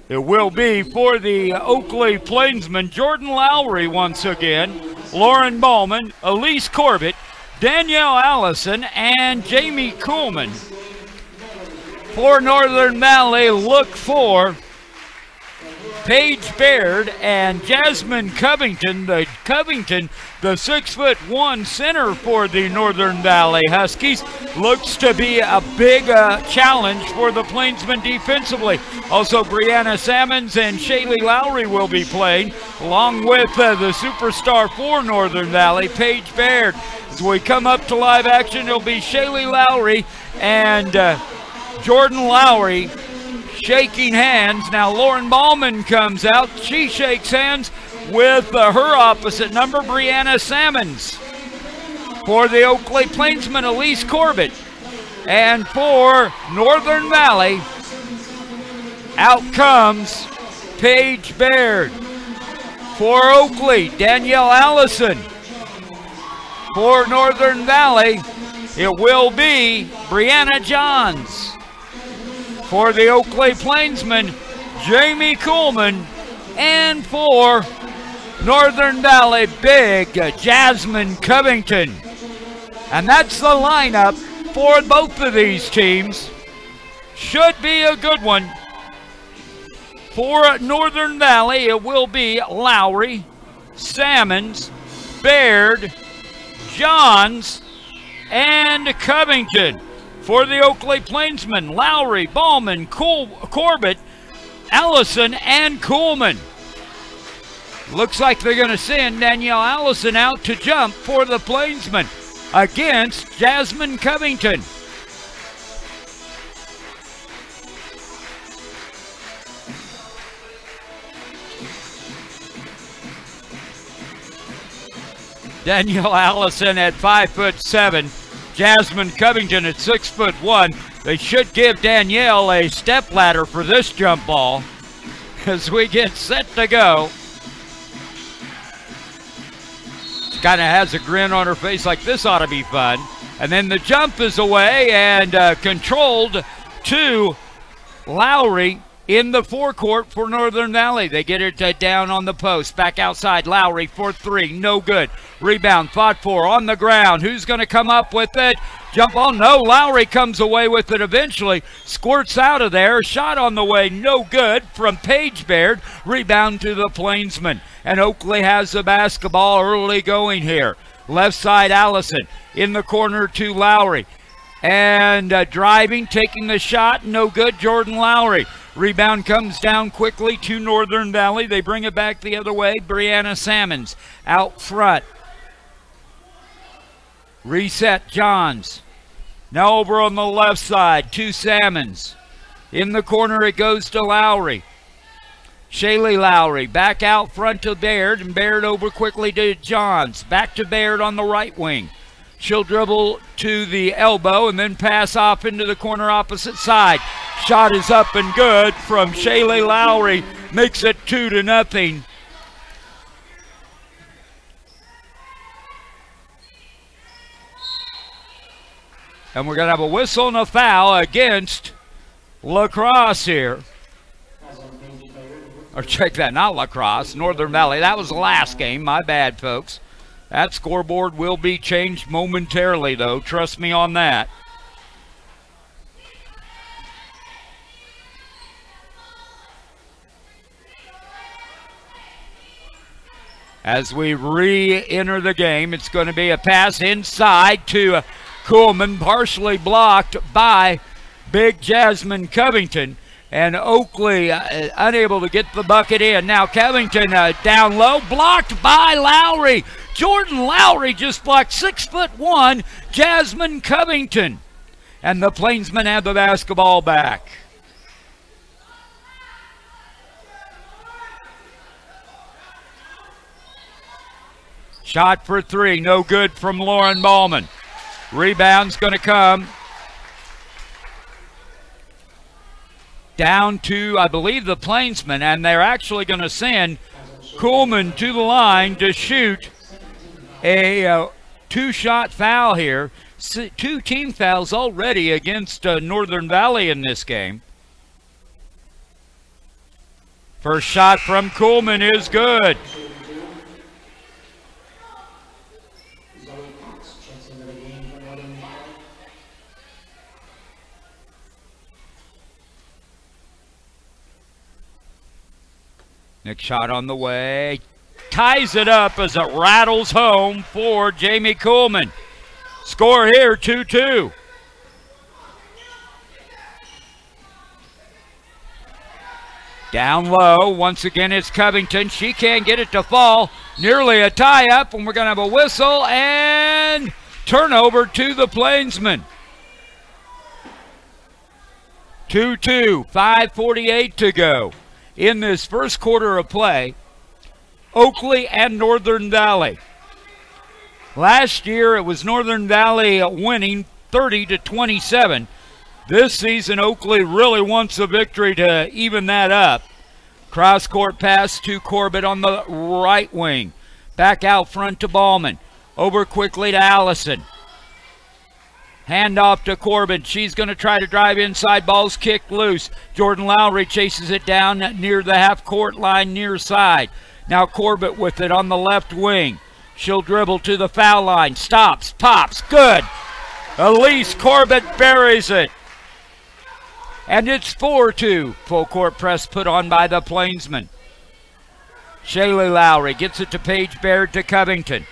It will be for the Oakley Plainsmen, Jordan Lowry once again, Lauren Ballman, Elise Corbett, Danielle Allison, and Jamie Kuhlman. For Northern Valley, look for Paige Baird and Jasmine Covington. The 6'1" center for the Northern Valley Huskies, looks to be a big challenge for the Plainsmen defensively. Also, Brianna Sammons and Shaylee Lowry will be playing, along with the superstar for Northern Valley, Paige Baird. As we come up to live action, it'll be Shaylee Lowry and Jordan Lowry shaking hands. Now Lauren Ballman comes out. She shakes hands with her opposite number, Brianna Sammons. For the Oakley Plainsmen, Elise Corbett. And for Northern Valley, out comes Paige Baird. For Oakley, Danielle Allison. For Northern Valley, it will be Brianna Johns. For the Oakley Plainsmen, Jamie Kuhlman. And for Northern Valley, big Jasmine Covington. And that's the lineup for both of these teams. Should be a good one. For Northern Valley, it will be Lowry, Sammons, Baird, Johns, and Covington. For the Oakley Plainsmen, Lowry, Ballman, Corbett, Allison, and Kuhlman. Looks like they're going to send Danielle Allison out to jump for the Plainsmen against Jasmine Covington. Danielle Allison at 5'7". Jasmine Covington at 6'1". They should give Danielle a step ladder for this jump ball as we get set to go. She kind of has a grin on her face like this ought to be fun. And then the jump is away and controlled to Lowry in the forecourt for Northern Valley. They get it down on the post. Back outside, Lowry for three. No good. Rebound, fought for on the ground. Who's going to come up with it? Jump ball. No, Lowry comes away with it eventually. Squirts out of there. Shot on the way. No good from Paige Baird. Rebound to the Plainsmen. And Oakley has the basketball early going here. Left side, Allison. In the corner to Lowry. And driving, taking the shot. No good, Jordan Lowry. Rebound comes down quickly to Northern Valley. They bring it back the other way. Brianna Sammons out front. Reset, Johns. Now over on the left side to Sammons. In the corner it goes to Lowry. Shaylee Lowry back out front to Baird, and Baird over quickly to Johns. Back to Baird on the right wing. She'll dribble to the elbow and then pass off into the corner opposite side. Shot is up and good from Shaylee Lowry. Makes it 2-0. And we're going to have a whistle and a foul against La Crosse here. Or check that, not La Crosse, Northern Valley. That was the last game. My bad, folks. That scoreboard will be changed momentarily, though. Trust me on that. As we re-enter the game, it's going to be a pass inside to Kuhlman, partially blocked by big Jasmine Covington. And Oakley unable to get the bucket in. Now Covington down low, blocked by Lowry. Jordan Lowry just blocked 6'1", Jasmine Covington. And the Plainsmen have the basketball back. Shot for three, no good from Lauren Ballman. Rebound's going to come down to, I believe, the Plainsmen, and they're actually going to send Kuhlman to the line to shoot a two-shot foul here. Two team fouls already against Northern Valley in this game. First shot from Kuhlman is good. Next shot on the way. Ties it up as it rattles home for Jamie Kuhlman. Score here, 2-2. Down low, once again it's Covington. She can't get it to fall. Nearly a tie-up, and we're going to have a whistle and turnover to the Plainsmen. 2-2, 5:48 to go in this first quarter of play. Oakley and Northern Valley. Last year it was Northern Valley winning 30-27. This season Oakley really wants a victory to even that up. Cross-court pass to Corbett on the right wing. Back out front to Ballman. Over quickly to Allison. Hand off to Corbett. She's going to try to drive inside. Ball's kicked loose. Jordan Lowry chases it down near the half-court line near side. Now Corbett with it on the left wing. She'll dribble to the foul line. Stops, pops, good. Elise Corbett buries it. And it's 4-2. Full court press put on by the Plainsmen. Shaylee Lowry gets it to Paige Baird to Covington.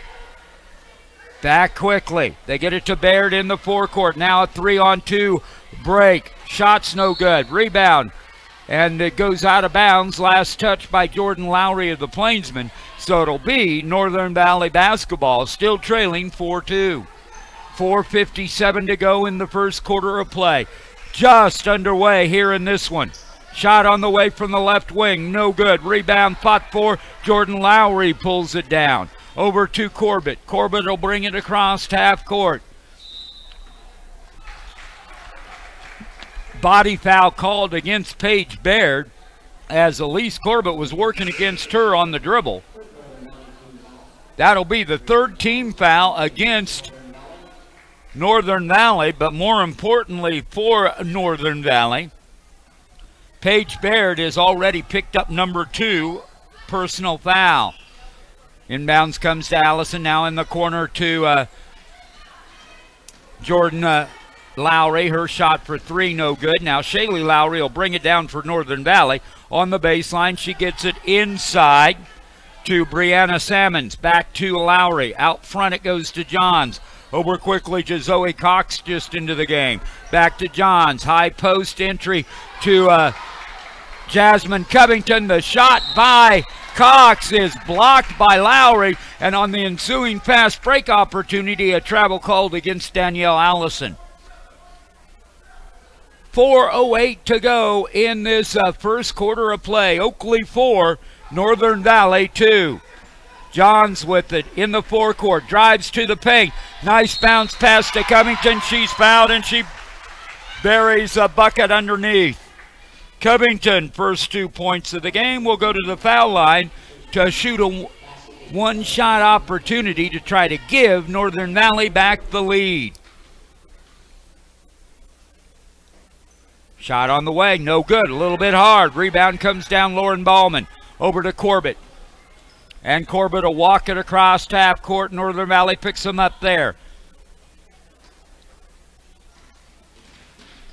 Back quickly. They get it to Baird in the forecourt. Now a 3-on-2 break. Shot's no good. Rebound. And it goes out of bounds. Last touch by Jordan Lowry of the Plainsmen. So it'll be Northern Valley basketball, still trailing 4-2. 4:57 to go in the first quarter of play. Just underway here in this one. Shot on the way from the left wing, no good. Rebound fought for. Jordan Lowry pulls it down. Over to Corbett. Corbett will bring it across to half court. Body foul called against Paige Baird as Elise Corbett was working against her on the dribble. That'll be the third team foul against Northern Valley, but more importantly for Northern Valley, Paige Baird has already picked up number 2 personal foul. Inbounds comes to Allison, now in the corner to Jordan Lowry. Her shot for 3, no good. Now Shaylee Lowry will bring it down for Northern Valley. On the baseline, she gets it inside to Brianna Salmons. Back to Lowry. Out front it goes to Johns. Over quickly to Zoe Cox just into the game. Back to Johns. High post entry to Jasmine Covington. The shot by Cox is blocked by Lowry. And on the ensuing fast break opportunity, a travel called against Danielle Allison. 4:08 to go in this first quarter of play. Oakley 4, Northern Valley 2. Johns with it in the forecourt, drives to the paint. Nice bounce pass to Covington. She's fouled and she buries a bucket underneath. Covington, first 2 points of the game, will go to the foul line to shoot a one-shot opportunity to try to give Northern Valley back the lead. Shot on the way, no good, a little bit hard. Rebound comes down Lauren Ballman. Over to Corbett. And Corbett will walk it across half court. Northern Valley picks him up there.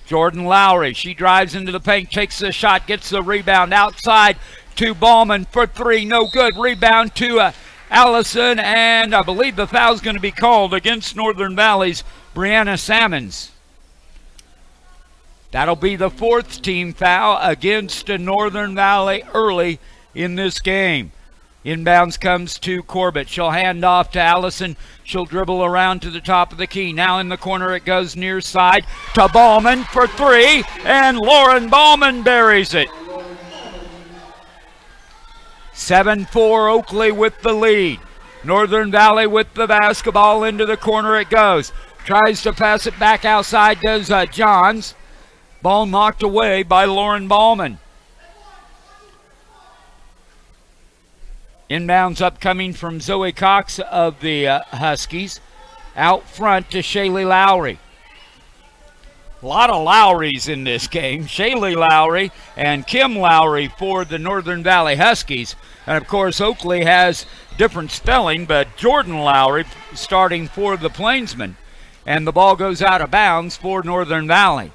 Jordan Lowry, she drives into the paint, takes the shot, gets the rebound outside to Ballman for 3, no good. Rebound to Allison, and I believe the foul's going to be called against Northern Valley's Brianna Salmons. That'll be the 4th team foul against Northern Valley early in this game. Inbounds comes to Corbett. She'll hand off to Allison. She'll dribble around to the top of the key. Now in the corner it goes near side to Ballman for 3, and Lauren Ballman buries it. 7-4 Oakley with the lead. Northern Valley with the basketball. Into the corner it goes. Tries to pass it back outside, does Johns. Ball knocked away by Lauren Ballman. Inbounds upcoming from Zoe Cox of the Huskies. Out front to Shaylee Lowry. A lot of Lowrys in this game. Shaylee Lowry and Kim Lowry for the Northern Valley Huskies. And, of course, Oakley has different spelling, but Jordan Lowry starting for the Plainsmen. And the ball goes out of bounds for Northern Valley.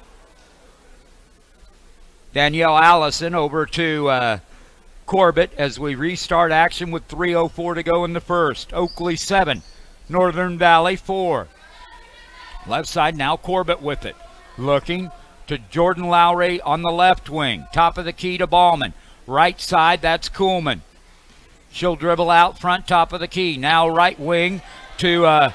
Danielle Allison over to Corbett as we restart action with 3:04 to go in the first. Oakley 7, Northern Valley 4. Left side now, Corbett with it. Looking to Jordan Lowry on the left wing. Top of the key to Ballman. Right side, that's Kuhlman. She'll dribble out front, top of the key. Now right wing to,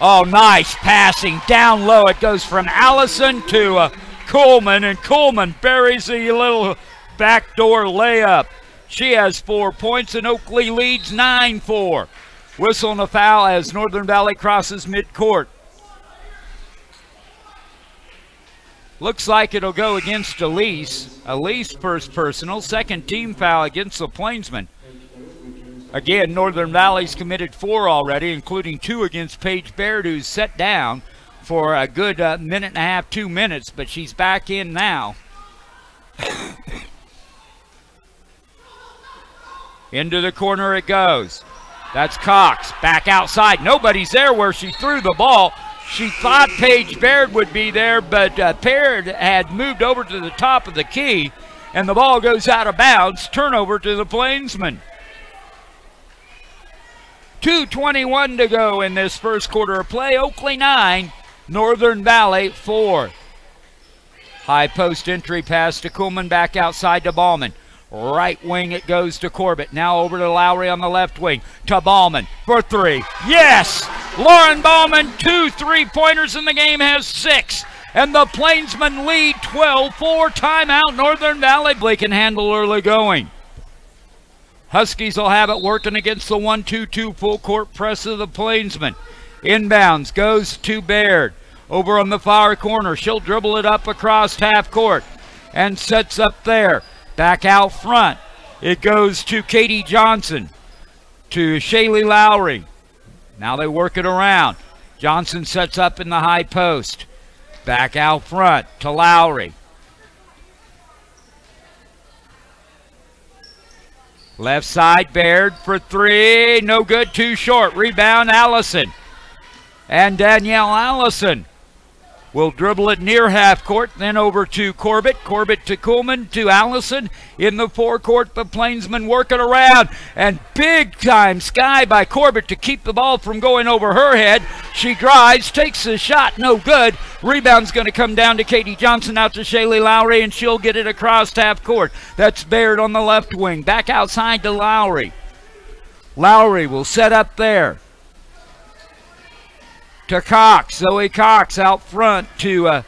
oh, nice passing. Down low, it goes from Allison to Kuhlman, and Kuhlman buries a little backdoor layup. She has 4 points, and Oakley leads 9-4. Whistle and a foul as Northern Valley crosses midcourt. Looks like it'll go against Elise. Elise first personal, second team foul against the Plainsmen. Again, Northern Valley's committed 4 already, including 2 against Paige Baird, who's set down for a good minute and a half, 2 minutes, but she's back in now. Into the corner it goes. That's Cox, back outside. Nobody's there where she threw the ball. She thought Paige Baird would be there, but Baird had moved over to the top of the key, and the ball goes out of bounds. Turnover to the Plainsmen. 2:21 to go in this first quarter of play. Oakley 9, Northern Valley 4. High post entry pass to Kuhlman, back outside to Ballman. Right wing it goes to Corbett. Now over to Lowry on the left wing. To Ballman for 3. Yes! Lauren Ballman, 2 3-pointers in the game, has 6. And the Plainsmen lead 12-4. Timeout, Northern Valley. Blake can handle early going. Huskies will have it working against the 1-2-2 full court press of the Plainsmen. Inbounds goes to Baird. Over on the far corner. She'll dribble it up across half court and sets up there. Back out front. It goes to Katie Johnson. To Shaylee Lowry. Now they work it around. Johnson sets up in the high post. Back out front to Lowry. Left side, Baird for 3. No good, too short. Rebound, Allison. And Danielle Allison will dribble it near half court, then over to Corbett. Corbett to Kuhlman, to Allison. In the forecourt, the Plainsmen work it around. And big time sky by Corbett to keep the ball from going over her head. She drives, takes the shot, no good. Rebound's going to come down to Katie Johnson, out to Shaylee Lowry, and she'll get it across half court. That's Baird on the left wing. Back outside to Lowry. Lowry will set up there. To Cox, Zoe Cox out front to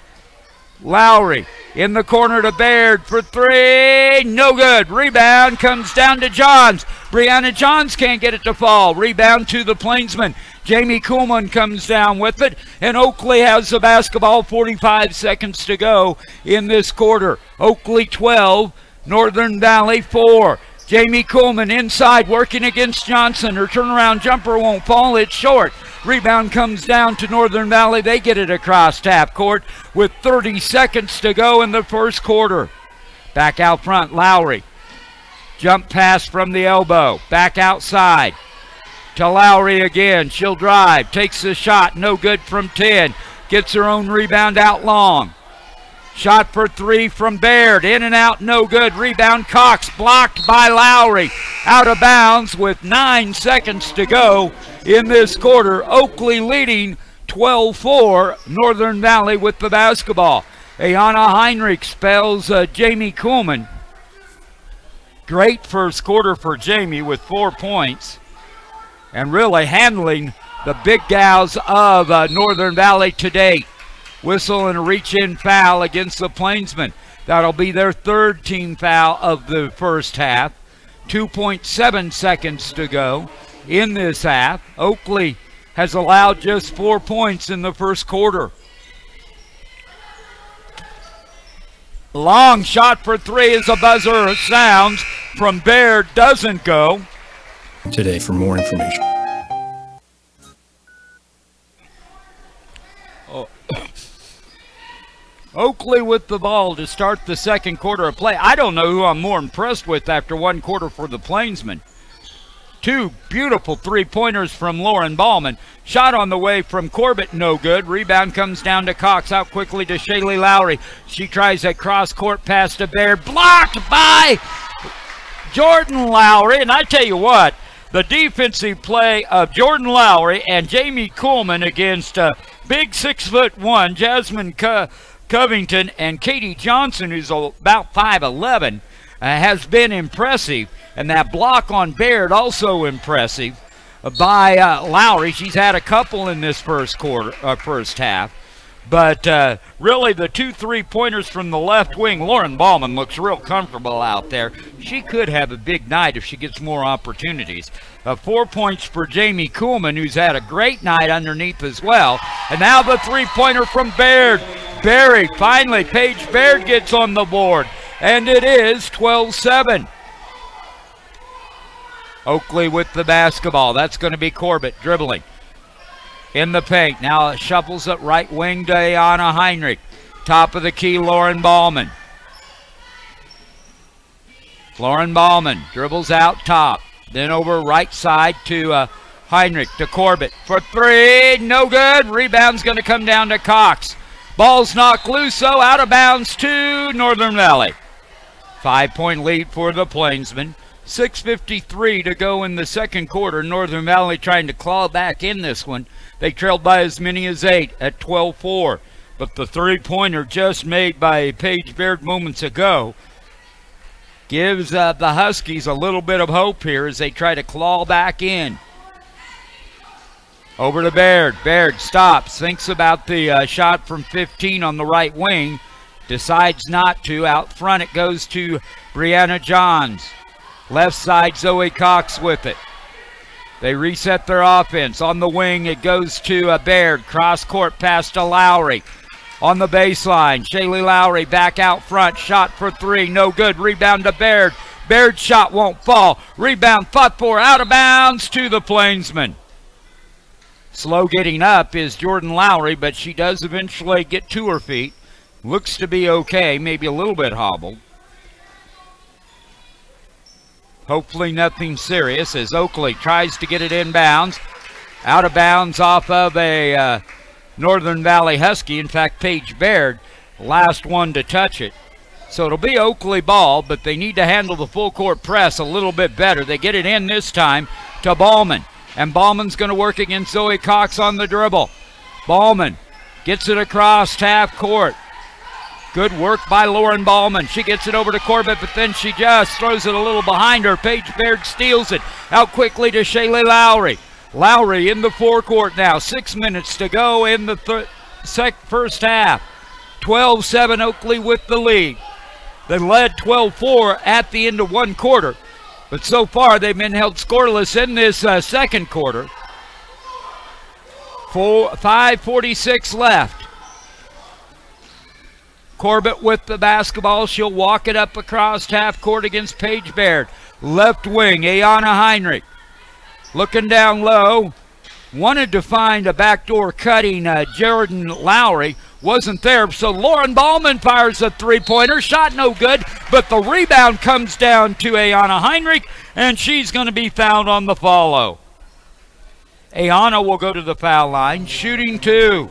Lowry. In the corner to Baird for 3, no good. Rebound comes down to Johns. Brianna Johns can't get it to fall. Rebound to the Plainsmen. Jamie Kuhlman comes down with it, and Oakley has the basketball. 45 seconds to go in this quarter. Oakley 12, Northern Valley 4. Jamie Kuhlman inside working against Johnson. Her turnaround jumper won't fall, it's short. Rebound comes down to Northern Valley. They get it across half court with 30 seconds to go in the first quarter. Back out front, Lowry. Jump pass from the elbow. Back outside to Lowry again. She'll drive, takes the shot, no good from 10. Gets her own rebound out long. Shot for 3 from Baird. In and out, no good. Rebound, Cox, blocked by Lowry. Out of bounds with 9 seconds to go in this quarter. Oakley leading 12-4. Northern Valley with the basketball. Ayana Heinrich spells Jamie Kuhlman. Great first quarter for Jamie with 4 points. And really handling the big gals of Northern Valley to date. Whistle and a reach-in foul against the Plainsmen. That'll be their 3rd team foul of the first half. 2.7 seconds to go in this half. Oakley has allowed just 4 points in the first quarter. Long shot for 3 as a buzzer sounds from Baird. Doesn't go. Today for more information. Oakley with the ball to start the second quarter of play. I don't know who I'm more impressed with after one quarter for the Plainsmen. Two beautiful three-pointers from Lauren Ballman. Shot on the way from Corbett, no good. Rebound comes down to Cox. Out quickly to Shaylee Lowry. She tries a cross-court pass to Baird. Blocked by Jordan Lowry. And I tell you what, the defensive play of Jordan Lowry and Jamie Kuhlman against big 6'1" Jasmine Covington and Katie Johnson, who's about 5'11", has been impressive. And that block on Baird also impressive by Lowry. She's had a couple in this first half. But really the two three-pointers from the left wing, Lauren Ballman looks real comfortable out there. She could have a big night if she gets more opportunities. 4 points for Jamie Kuhlman, who's had a great night underneath as well. And now the three-pointer from Baird. Buried. Finally, Paige Baird gets on the board. And it is 12-7. Oakley with the basketball. That's going to be Corbett dribbling in the paint. Now shuffles it right wing to Ayana Heinrich. Top of the key, Lauren Ballman. Lauren Ballman dribbles out top. Then over right side to Heinrich to Corbett for three. No good. Rebound's going to come down to Cox. Ball's knocked loose, so out of bounds to Northern Valley. 5-point lead for the Plainsmen. 6:53 to go in the second quarter. Northern Valley trying to claw back in this one. They trailed by as many as 8 at 12-4. But the three-pointer just made by Paige Baird moments ago gives the Huskies a little bit of hope here as they try to claw back in. Over to Baird. Baird stops, thinks about the shot from 15 on the right wing. Decides not to. Out front it goes to Brianna Johns. Left side, Zoe Cox with it. They reset their offense. On the wing, it goes to Baird. Cross-court pass to Lowry. On the baseline, Shaylee Lowry back out front. Shot for three, no good. Rebound to Baird. Baird's shot won't fall. Rebound fought for, out of bounds to the Plainsmen. Slow getting up is Jordan Lowry, but she does eventually get to her feet. Looks to be okay, maybe a little bit hobbled. Hopefully nothing serious as Oakley tries to get it inbounds. Out of bounds off of a Northern Valley Husky. In fact, Paige Baird, last one to touch it. So it'll be Oakley ball, but they need to handle the full court press a little bit better. They get it in this time to Ballman. And Ballman's going to work against Zoe Cox on the dribble. Ballman gets it across half court. Good work by Lauren Ballman. She gets it over to Corbett, but then she just throws it a little behind her. Paige Baird steals it. Out quickly to Shaylee Lowry. Lowry in the forecourt now. 6 minutes to go in the first half. 12-7 Oakley with the lead. They led 12-4 at the end of one quarter. But so far they've been held scoreless in this second quarter. 5:46 left. Corbett with the basketball. She'll walk it up across half court against Paige Baird. Left wing, Ayana Heinrich. Looking down low. Wanted to find a backdoor cutting Jordan Lowry. Wasn't there, so Lauren Ballman fires a three-pointer. Shot no good, but the rebound comes down to Ayana Heinrich, and she's going to be fouled on the follow. Ayana will go to the foul line, shooting two.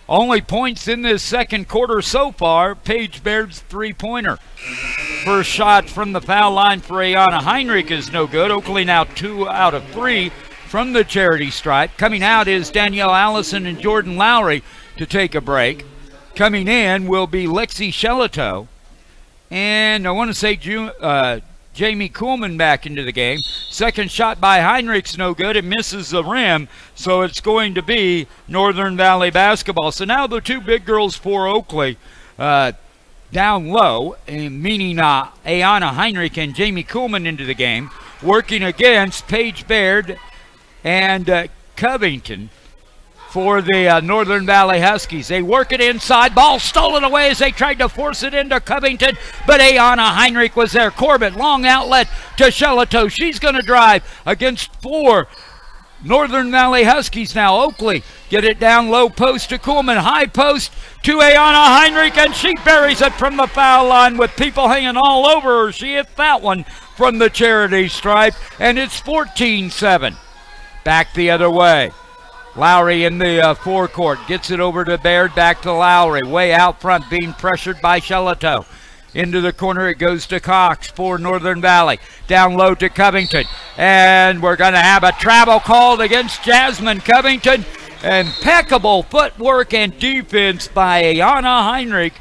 Only points in this second quarter so far, Paige Baird's three-pointer. First shot from the foul line for Ayana Heinrich is no good. Oakley now 2 out of 3 from the charity stripe. Coming out is Danielle Allison and Jordan Lowry to take a break. Coming in will be Lexi Shelito. And I want to say Jamie Kuhlman back into the game. Second shot by Heinrich's no good. It misses the rim, so it's going to be Northern Valley basketball. So now the two big girls for Oakley down low, meaning Ayana Heinrich and Jamie Kuhlman into the game, working against Paige Baird and Covington for the Northern Valley Huskies. They work it inside. Ball stolen away as they tried to force it into Covington, but Ayana Heinrich was there. Corbett, long outlet to Shelito. She's going to drive against 4 Northern Valley Huskies now. Oakley get it down low post to Kuhlman. High post to Ayana Heinrich, and she buries it from the foul line with people hanging all over her. She hit that one from the charity stripe, and it's 14-7. Back the other way. Lowry in the forecourt. Gets it over to Baird. Back to Lowry. Way out front, being pressured by Shellito. Into the corner it goes to Cox for Northern Valley. Down low to Covington. And we're going to have a travel called against Jasmine Covington. Impeccable footwork and defense by Ayana Heinrich.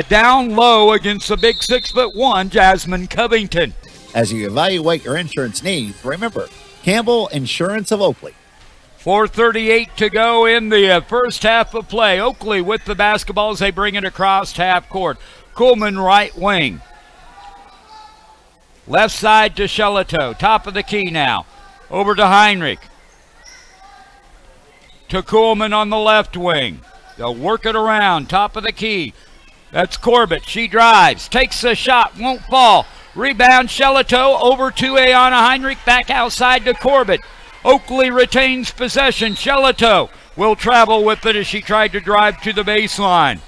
Down low against the big 6'1" Jasmine Covington. As you evaluate your insurance needs, remember Campbell Insurance of Oakley. 4:38 to go in the first half of play. Oakley with the basketball as they bring it across half court. Kuhlman right wing. Left side to Shellito. Top of the key now. Over to Heinrich. To Kuhlman on the left wing. They'll work it around. Top of the key. That's Corbett. She drives. Takes the shot. Won't fall. Rebound Shellito over to Ayana Heinrich. Back outside to Corbett. Oakley retains possession. Shellito will travel with it as she tried to drive to the baseline.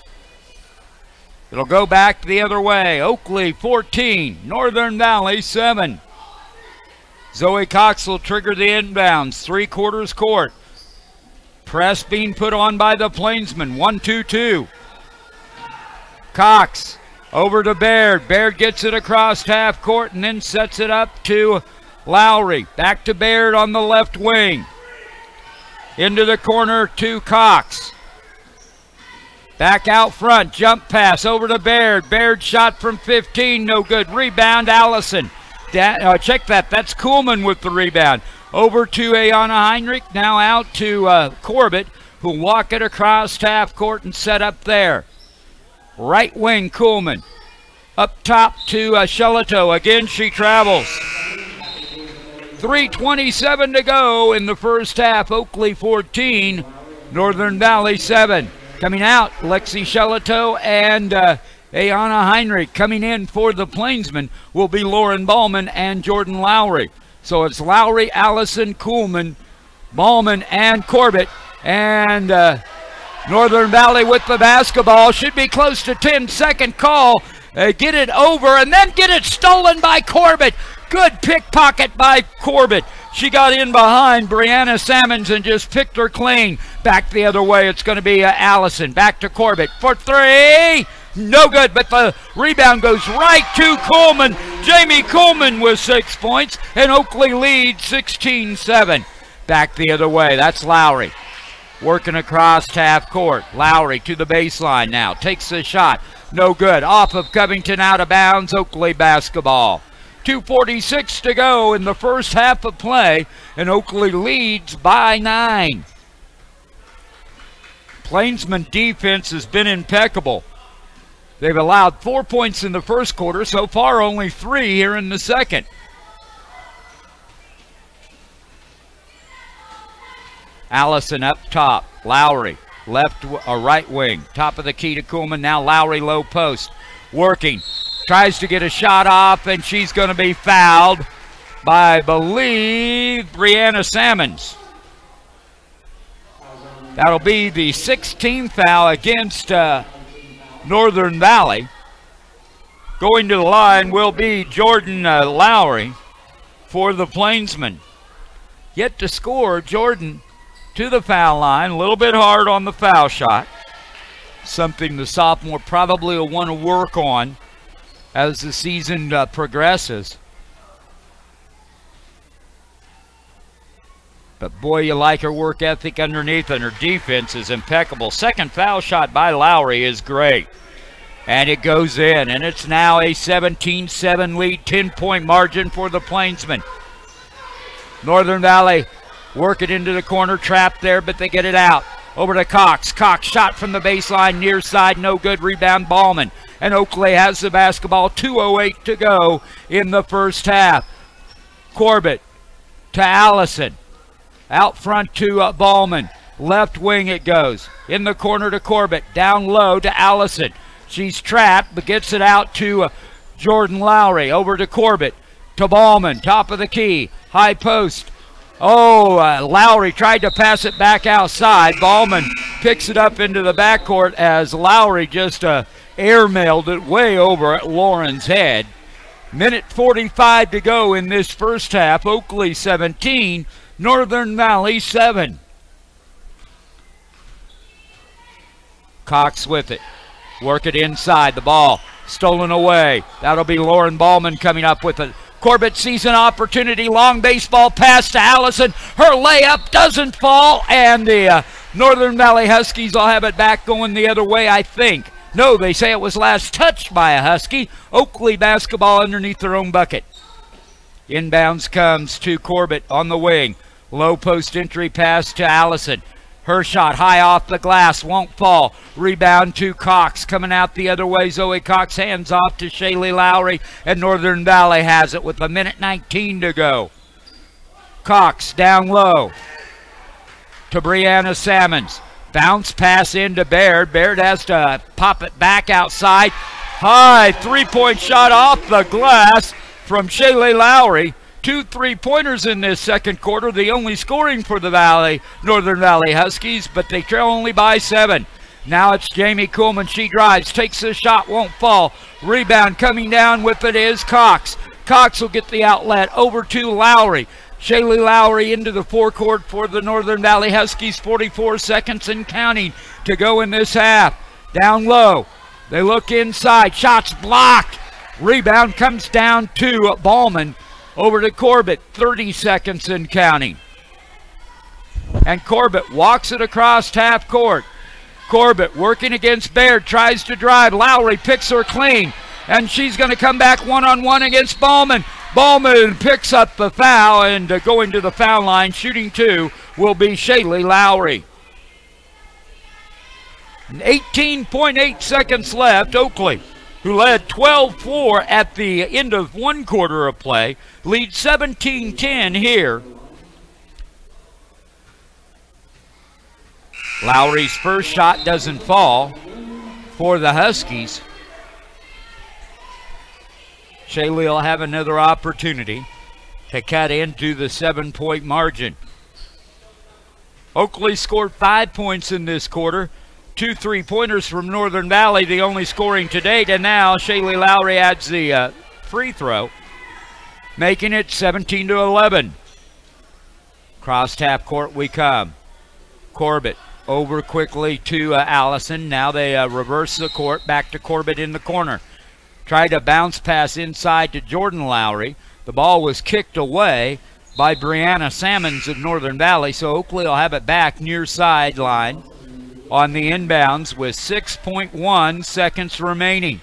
It'll go back the other way. Oakley 14, Northern Valley 7. Zoe Cox will trigger the inbounds. 3/4 court. Press being put on by the Plainsmen. 1-2-2. Cox over to Baird. Baird gets it across half court and then sets it up to Lowry. Back to Baird on the left wing. Into the corner to Cox. Back out front, jump pass over to Baird. Baird shot from 15, no good. Rebound, Allison. Check that, that's Kuhlman with the rebound. Over to Ayana Heinrich, now out to Corbett, who walk it across half court and set up there. Right wing, Kuhlman. Up top to Shellito, again she travels. 3:27 to go in the first half. Oakley 14, Northern Valley 7. Coming out, Lexi Shellito and Ayana Heinrich. Coming in for the Plainsmen will be Lauren Ballman and Jordan Lowry. So it's Lowry, Allison, Kuhlman, Ballman, and Corbett. And Northern Valley with the basketball. Should be close to 10-second call. Get it over and then get it stolen by Corbett. Good pickpocket by Corbett. She got in behind Brianna Salmons and just picked her clean. Back the other way, it's going to be Allison. Back to Corbett for three. No good, but the rebound goes right to Kuhlman. Jamie Kuhlman with 6 points, and Oakley leads 16-7. Back the other way, that's Lowry. Working across half court. Lowry to the baseline now. Takes the shot. No good. Off of Covington, out of bounds. Oakley basketball. 2:46 to go in the first half of play, and Oakley leads by 9. Plainsman defense has been impeccable. They've allowed 4 points in the first quarter. So far, only 3 here in the second. Allison up top. Lowry, left or right wing. Top of the key to Kuhlman. Now Lowry low post. Working. Tries to get a shot off, and she's going to be fouled by, I believe, Brianna Salmons. That'll be the 16th foul against Northern Valley. Going to the line will be Jordan Lowry for the Plainsmen. Yet to score, Jordan to the foul line. A little bit hard on the foul shot. Something the sophomore probably will want to work on as the season progresses. But boy, you like her work ethic underneath, and her defense is impeccable. Second foul shot by Lowry is great. And it goes in, and it's now a 17-7 lead, 10-point margin for the Plainsmen. Northern Valley work it into the corner, trapped there, but they get it out. Over to Cox. Cox shot from the baseline, near side, no good. Rebound, Ballman. And Oakley has the basketball. 2:08 to go in the first half. Corbett to Allison. Out front to Ballman. Left wing it goes. In the corner to Corbett. Down low to Allison. She's trapped, but gets it out to Jordan Lowry. Over to Corbett. To Ballman. Top of the key. High post. Lowry tried to pass it back outside. Ballman picks it up into the backcourt as Lowry just airmailed it way over at Lauren's head. Minute 45 to go in this first half. Oakley 17, Northern Valley 7. Cox with it. Work it inside. The ball stolen away. That'll be Lauren Ballman coming up with it. Corbett sees an opportunity. Long baseball pass to Allison. Her layup doesn't fall, and the Northern Valley Huskies will have it back going the other way, I think. No, they say it was last touched by a Husky. Oakley basketball underneath their own bucket. Inbounds comes to Corbett on the wing. Low post entry pass to Allison. Her shot high off the glass, won't fall. Rebound to Cox, coming out the other way. Zoe Cox hands off to Shaylee Lowry, and Northern Valley has it with a minute 19 to go. Cox down low to Brianna Salmons. Bounce pass into Baird. Baird has to pop it back outside. High three-point shot off the glass from Shaylee Lowry. 2 3-pointers in this second quarter, the only scoring for the Northern Valley Huskies, but they trail only by 7. Now it's Jamie Kuhlman. She drives, takes the shot, won't fall. Rebound coming down with it is Cox. Cox will get the outlet over to Lowry. Shaylee Lowry into the forecourt for the Northern Valley Huskies. 44 seconds and counting to go in this half. Down low. They look inside. Shots blocked. Rebound comes down to Ballman. Over to Corbett, 30 seconds and counting. And Corbett walks it across half court. Corbett working against Baird, tries to drive. Lowry picks her clean, and she's going to come back one-on-one against Ballman. Ballman picks up the foul, and going to the foul line, shooting 2, will be Shaylee Lowry. 18.8 seconds left. Oakley, who led 12-4 at the end of one quarter of play, leads 17-10 here. Lowry's first shot doesn't fall for the Huskies. Shaylee will have another opportunity to cut into the 7-point margin. Oakley scored 5 points in this quarter. 2 3-pointers from Northern Valley, the only scoring to date, and now Shaylee Lowry adds the free throw, making it 17-11. Cross half court we come. Corbett over quickly to Allison. Now they reverse the court, back to Corbett in the corner. Tried to bounce pass inside to Jordan Lowry. The ball was kicked away by Brianna Salmons of Northern Valley, so Oakley will have it back near sideline on the inbounds with 6.1 seconds remaining.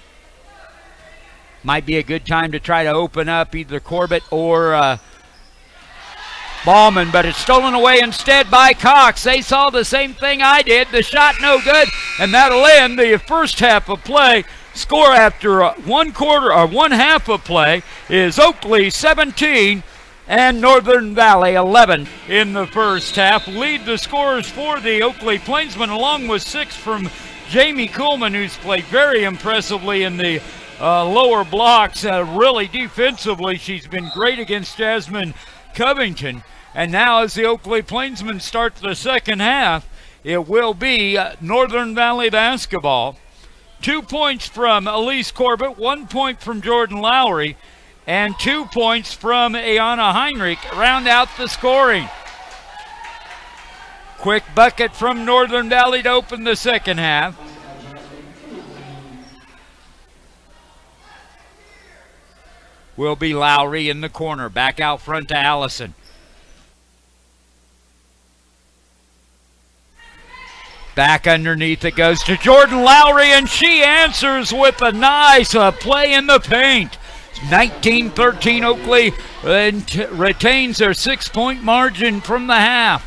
Might be a good time to try to open up either Corbett or Ballman, but it's stolen away instead by Cox. They saw the same thing I did. The shot no good, and that'll end the first half of play. Score after one half of play is Oakley 17 and Northern Valley 11 in the first half. Lead the scorers for the Oakley Plainsmen, along with 6 from Jamie Kuhlman, who's played very impressively in the lower blocks. Really defensively, she's been great against Jasmine Covington. And now as the Oakley Plainsmen start the second half, it will be Northern Valley basketball. 2 points from Elise Corbett, 1 point from Jordan Lowry, and 2 points from Ayana Heinrich round out the scoring. Quick bucket from Northern Valley to open the second half. Will be Lowry in the corner, back out front to Allison. Back underneath it goes to Jordan Lowry, and she answers with a nice play in the paint. 19-13 Oakley retains their 6-point margin from the half.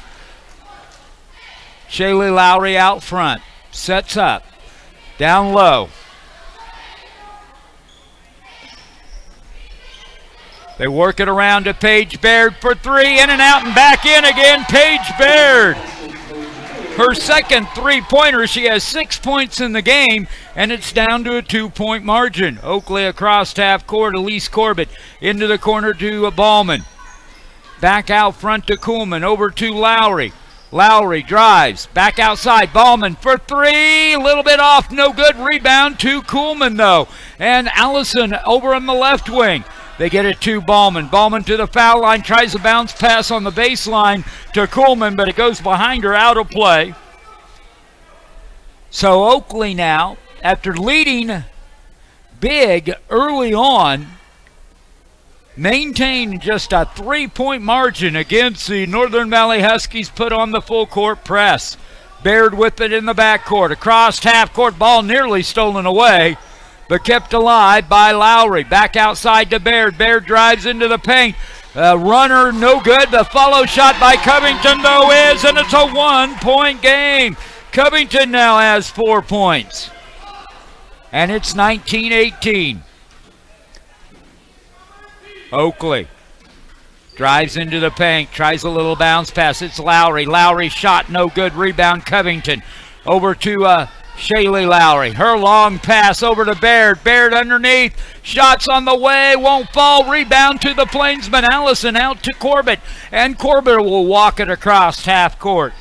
Shaylee Lowry out front, sets up, down low. They work it around to Paige Baird for 3, in and out and back in again, Paige Baird. Her second 3-pointer. She has 6 points in the game, and it's down to a 2-point margin. Oakley across half court. Elise Corbett into the corner to Ballman. back out front to Kuhlman, over to Lowry. Lowry drives, back outside, Ballman for three, a little bit off, no good, rebound to Kuhlman though. And Allison over on the left wing. They get it to Ballman. Ballman to the foul line, tries a bounce pass on the baseline to Kuhlman, but it goes behind her, out of play. So Oakley now, after leading big early on, maintained just a 3-point margin against the Northern Valley Huskies, put on the full court press. Baird with it in the backcourt. Across half court, ball nearly stolen away, but kept alive by Lowry. Back outside to Baird. Baird drives into the paint. Runner, no good. The follow shot by Covington, though, is, and it's a 1-point game. Covington now has 4 points. And it's 19-18. Oakley drives into the paint, tries a little bounce pass. It's Lowry. Lowry shot, no good. Rebound, Covington. Over to Shaylee Lowry. Her long pass over to Baird. Baird underneath. Shots on the way, won't fall. Rebound to the Plainsmen. Allison out to Corbett. And Corbett will walk it across half court.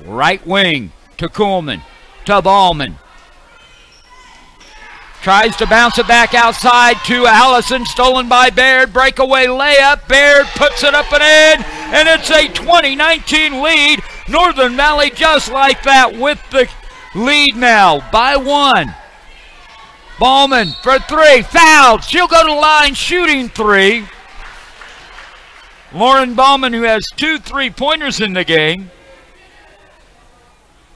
Right wing to Kuhlman. To Ballman. Tries to bounce it back outside to Allison, stolen by Baird. Breakaway layup. Baird puts it up and in, and it's a 20-19 lead. Northern Valley just like that with the lead now by 1. Ballman for three, fouled. She'll go to the line shooting three. Lauren Ballman, who has 2 3-pointers in the game,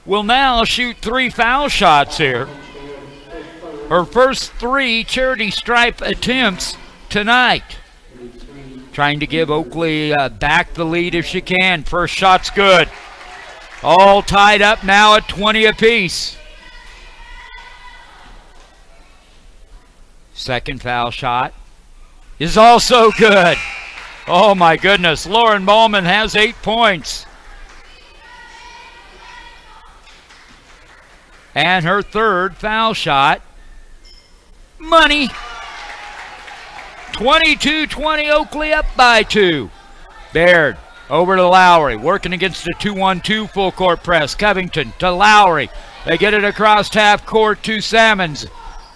will now shoot 3 foul shots here. Her first 3 charity stripe attempts tonight. Trying to give Oakley back the lead if she can. First shot's good. All tied up now at 20 apiece. Second foul shot is also good. Oh my goodness, Lauren Ballman has 8 points. And her third foul shot. Money. 22-20, Oakley up by 2. Baird over to Lowry, working against a 2-1-2 full court press. Covington to Lowry. They get it across half court to Salmons.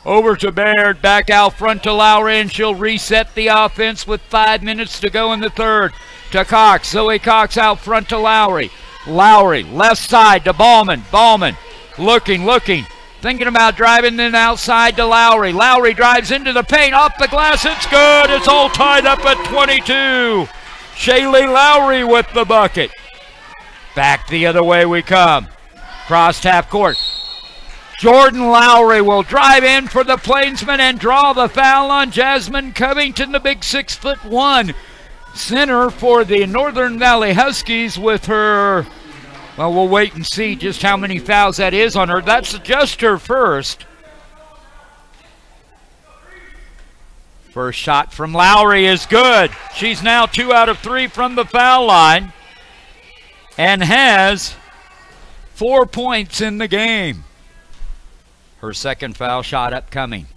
Over to Baird, back out front to Lowry, and she'll reset the offense with 5 minutes to go in the third. To Cox. Zoe Cox out front to Lowry. Lowry, left side to Ballman. Ballman looking. Thinking about driving, then outside to Lowry. Lowry drives into the paint, off the glass, it's good. It's all tied up at 22. Shaylee Lowry with the bucket. Back the other way we come. Crossed half court. Jordan Lowry will drive in for the Plainsmen and draw the foul on Jasmine Covington, the big 6'1" center for the Northern Valley Huskies with her. Well, we'll wait and see just how many fouls that is on her. That's just her first. First shot from Lowry is good. She's now 2 out of 3 from the foul line and has 4 points in the game. Her second foul shot upcoming.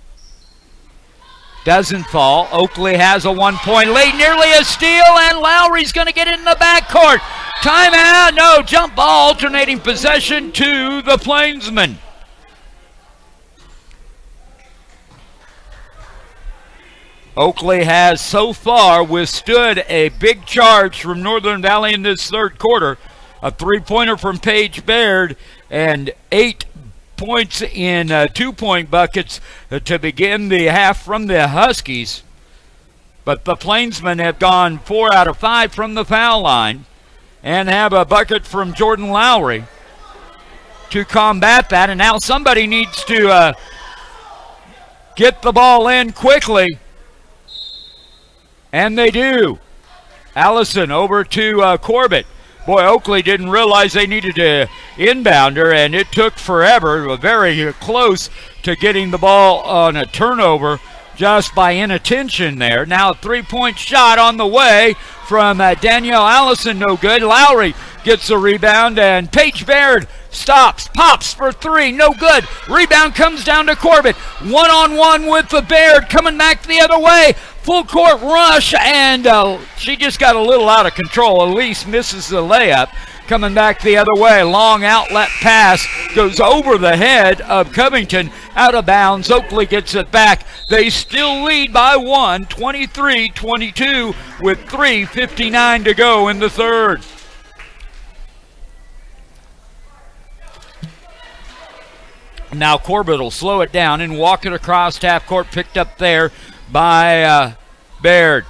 Doesn't fall. Oakley has a 1-point lead, nearly a steal, and Lowry's going to get it in the backcourt. Timeout, no, jump ball, alternating possession to the Plainsmen. Oakley has so far withstood a big charge from Northern Valley in this third quarter. A 3-pointer from Paige Baird and 8 points in 2-point buckets to begin the half from the Huskies. But the Plainsmen have gone 4 out of 5 from the foul line and have a bucket from Jordan Lowry to combat that. And now somebody needs to get the ball in quickly. And they do. Allison over to Corbett. Boy, Oakley didn't realize they needed to inbound her, and it took forever, very close to getting the ball on a turnover just by inattention there. Now a 3-point shot on the way from Danielle Allison, no good. Lowry gets the rebound, and Paige Baird stops, pops for 3, no good. Rebound comes down to Corbett. One-on-one with the Baird, coming back the other way. Full court rush, and she just got a little out of control. Elise misses the layup. Coming back the other way, long outlet pass goes over the head of Covington, out of bounds. Oakley gets it back. They still lead by one, 23-22, with 3:59 to go in the third. Now Corbett will slow it down and walk it across half court, picked up there by Baird.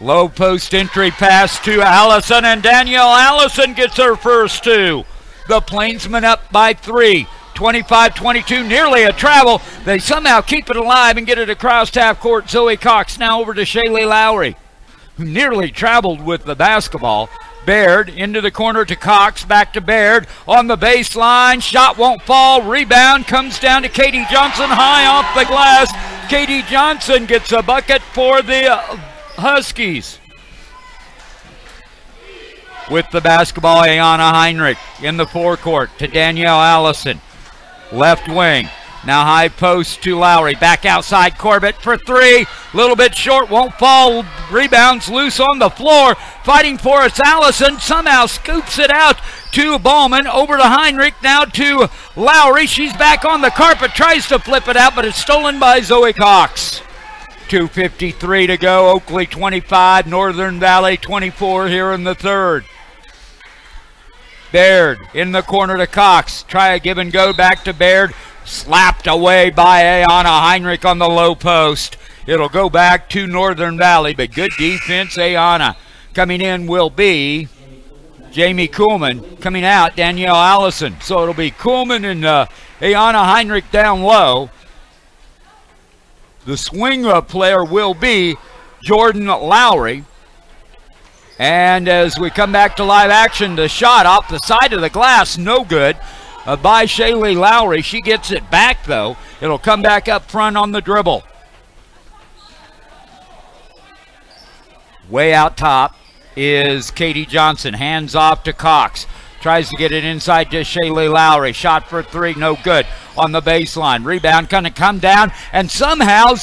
Low post entry pass to Allison, and Danielle Allison gets her first two. The Plainsmen up by 3, 25-22, nearly a travel. They somehow keep it alive and get it across half court. Zoe Cox now over to Shaylee Lowry, who nearly traveled with the basketball. Baird into the corner to Cox, back to Baird on the baseline. Shot won't fall. Rebound comes down to Katie Johnson, high off the glass. Katie Johnson gets a bucket for the Huskies. With the basketball, Ayana Heinrich in the forecourt to Danielle Allison. Left wing. Now high post to Lowry. Back outside Corbett for three. Little bit short, won't fall. Rebounds loose on the floor. Fighting for it, Allison somehow scoops it out to Ballman. Over to Heinrich, now to Lowry. She's back on the carpet, tries to flip it out, but it's stolen by Zoe Cox. 2:53 to go. Oakley 25, Northern Valley 24 here in the third. Baird in the corner to Cox. Try a give and go back to Baird. Slapped away by Ayana Heinrich on the low post. It'll go back to Northern Valley, but good defense, Ayana. Coming in will be Jamie Kuhlman. Coming out, Danielle Allison. So it'll be Kuhlman and Ayana Heinrich down low. The swing player will be Jordan Lowry. And as we come back to live action, the shot off the side of the glass, no good, by Shaylee Lowry. She gets it back, though. It'll come back up front on the dribble. Way out top is Katie Johnson. Hands off to Cox. Tries to get it inside to Shaylee Lowry. Shot for three, no good. On the baseline. Rebound going to come down, and somehow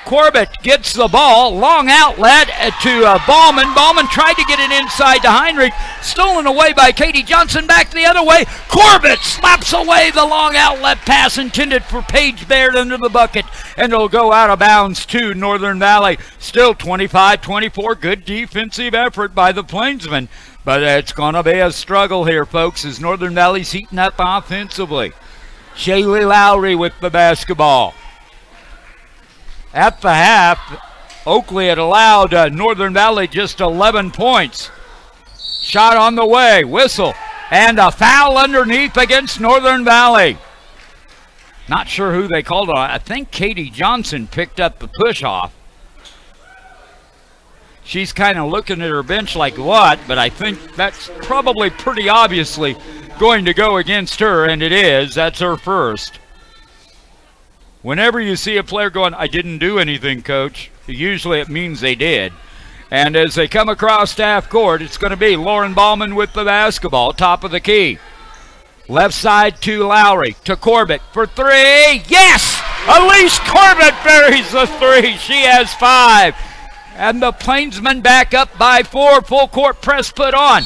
Corbett gets the ball. Long outlet to Ballman. Ballman tried to get it inside to Heinrich. Stolen away by Katie Johnson. Back the other way. Corbett slaps away the long outlet pass intended for Paige Baird under the bucket. And it'll go out of bounds to Northern Valley. Still 25-24. Good defensive effort by the Plainsmen. But it's going to be a struggle here, folks, as Northern Valley's heating up offensively. Shaylee Lowry with the basketball. At the half, Oakley had allowed Northern Valley just 11 points. Shot on the way, whistle, and a foul underneath against Northern Valley. Not sure who they called on. I think Katie Johnson picked up the push-off. She's kind of looking at her bench like, what? But I think that's probably pretty obviously going to go against her, and it is. That's her first. Whenever you see a player going, I didn't do anything, coach, usually it means they did. And as they come across half court, it's going to be Lauren Ballman with the basketball, top of the key. Left side to Lowry, to Corbett for three. Yes! Elise Corbett buries the three. She has 5. And the Plainsmen back up by 4. Full court press put on.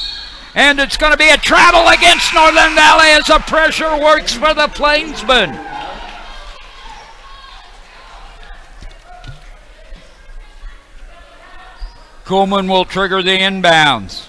And it's going to be a travel against Northern Valley as the pressure works for the Plainsmen. Kuhlman will trigger the inbounds.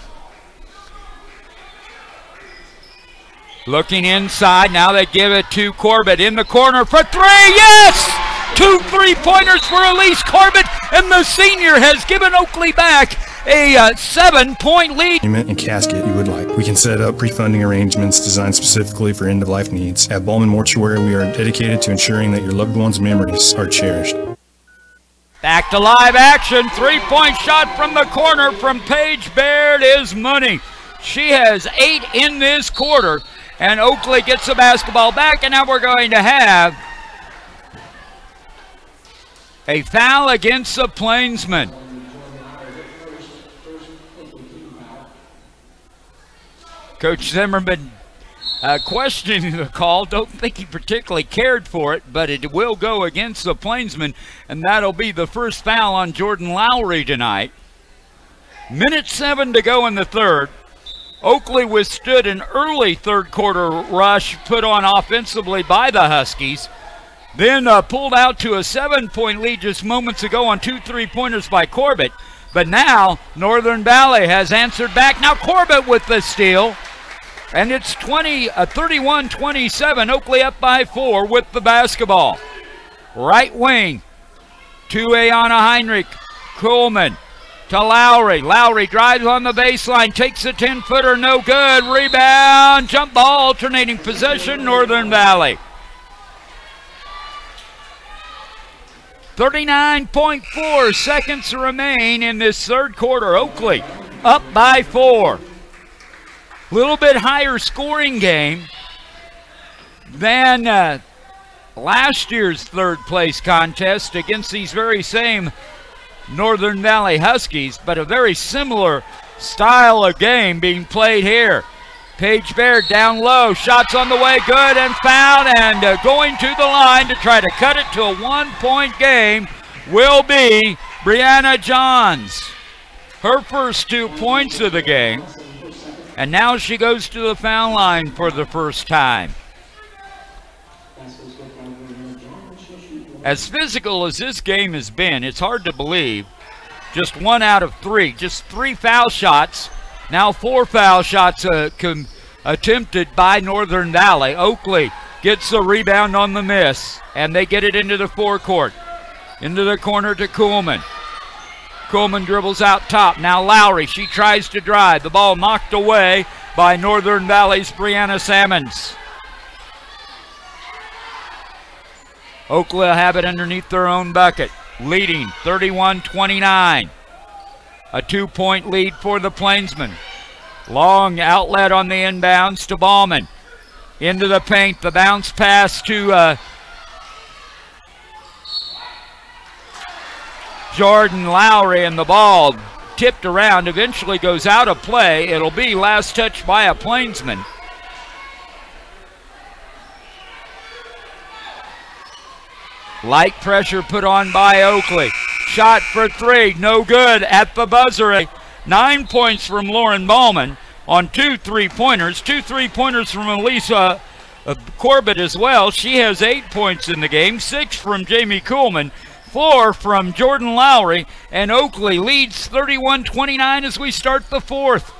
Looking inside, now they give it to Corbett in the corner for three, yes! 2 3-pointers for Elise Corbett, and the senior has given Oakley back a 7-point lead. And casket you would like. We can set up pre-funding arrangements designed specifically for end-of-life needs. At Ballman Mortuary, we are dedicated to ensuring that your loved one's memories are cherished. Back to live action. 3-point shot from the corner from Paige Baird is money. She has 8 in this quarter, and Oakley gets the basketball back, and now we're going to have a foul against the Plainsmen. Coach Zimmerman questioning the call. Don't think he particularly cared for it, but it will go against the Plainsmen, and that'll be the first foul on Jordan Lowry tonight. Minute 7 to go in the third. Oakley withstood an early third quarter rush put on offensively by the Huskies, then pulled out to a 7-point lead just moments ago on 2 3-pointers by Corbett. But now Northern Valley has answered back. Now Corbett with the steal, and it's 31-27. Oakley up by 4 with the basketball. Right wing to Ayana Heinrich. Coleman to Lowry. Lowry drives on the baseline, takes a 10-footer, no good. Rebound, jump ball, alternating possession, Northern Valley. 39.4 seconds remain in this third quarter. Oakley up by 4. Little bit higher scoring game than last year's third place contest against these very same Northern Valley Huskies, but a very similar style of game being played here. Paige Baird down low, shots on the way, good, and fouled, and going to the line to try to cut it to a 1-point game will be Brianna Johns. Her first 2 points of the game, and now she goes to the foul line for the first time. As physical as this game has been, it's hard to believe. Just 1 out of 3, just 3 foul shots. Now 4 foul shots attempted by Northern Valley. Oakley gets the rebound on the miss, and they get it into the forecourt. Into the corner to Kuhlman. Kuhlman dribbles out top. Now Lowry, she tries to drive. The ball knocked away by Northern Valley's Brianna Sammons. Oakley will have it underneath their own bucket, leading 31-29. A 2-point lead for the Plainsmen. Long outlet on the inbounds to Ballman. Into the paint, the bounce pass to Jordan Lowry, and the ball tipped around, eventually goes out of play. It'll be last touch by a Plainsman. Light pressure put on by Oakley. Shot for 3, no good at the buzzer. 9 points from Lauren Ballman on 2 3-pointers. 2 3-pointers from Elisa Corbett as well. She has 8 points in the game. 6 from Jamie Kuhlman. 4 from Jordan Lowry. And Oakley leads 31-29 as we start the fourth.